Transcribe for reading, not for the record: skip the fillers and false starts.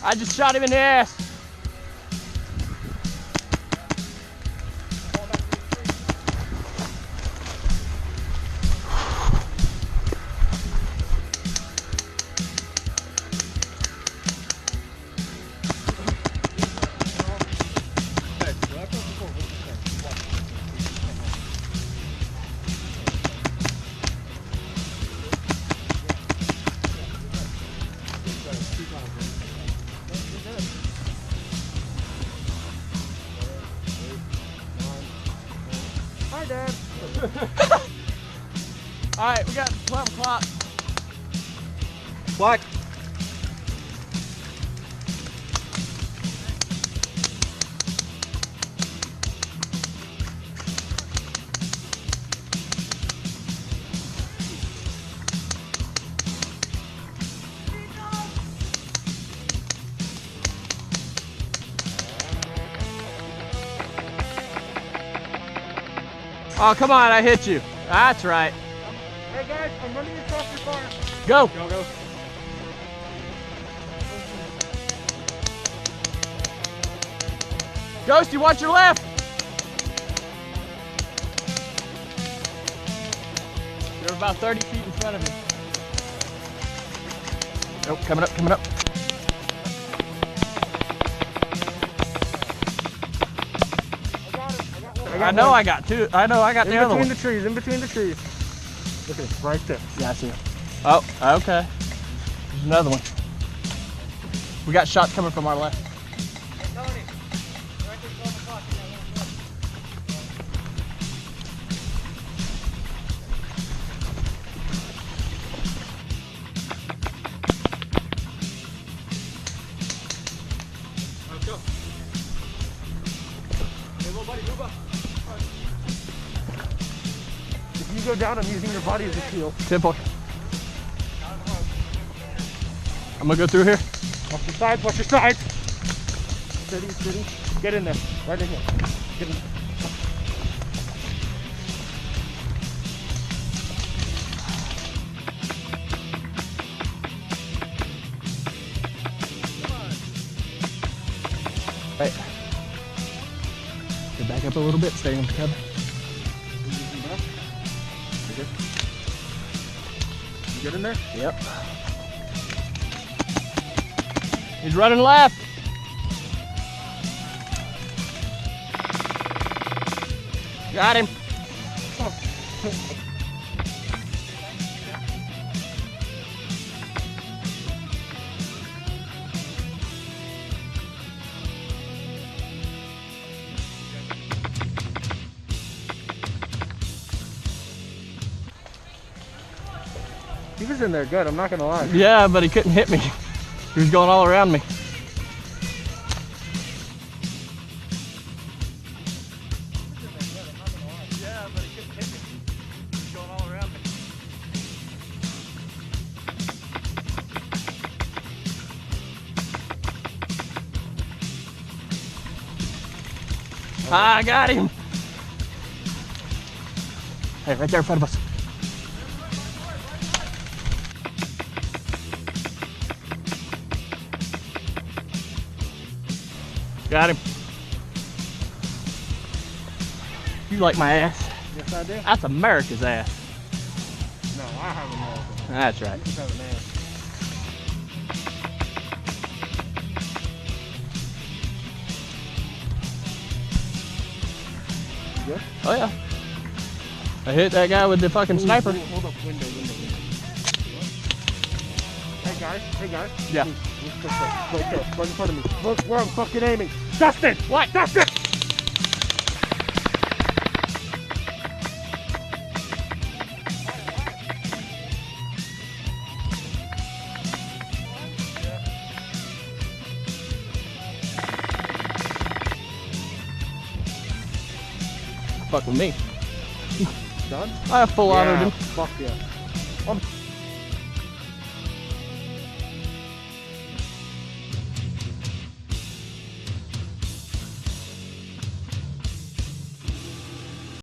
I just shot him in the ass. Hi, Dad. All right, we got 12 o'clock. What? Oh, come on, I hit you. That's right. Hey guys, I'm running across your car. Go. Go, go. Ghost, you watch your left. You're about 30 feet in front of me. Nope, coming up, coming up. I know I got two. I know I got the other one. In between the trees. Okay, right there. Yeah, I see it. Oh, okay. There's another one. We got shots coming from our left. Let's go. Hey, little buddy, move up. If you go down, I'm using your body as a shield. 10-4. I'm gonna go through here. Watch your sides, watch your sides. Steady, steady. Get in there. Right in here. Get in. Right. Get back up a little bit, stay on the cover. You get in there? Yep. He's running left. Got him. He was in there good, I'm not gonna lie. Yeah, but he couldn't hit me. He was going all around me. Yeah, but he couldn't hit me. He was going all around me. I got him. Hey, right there in front of us. Got him. You like my ass? Yes, I do. That's America's ass. No, I have an ass. That's right. You just have an ass. You good? Oh yeah. I hit that guy with the fucking sniper. Ooh, hold up, window. Hey guys. Yeah. Right there, right in front of me. Look where I'm fucking aiming. Dustin! What? Dustin! Fuck with me. Done? I have full auto, dude. Fuck yeah. I'm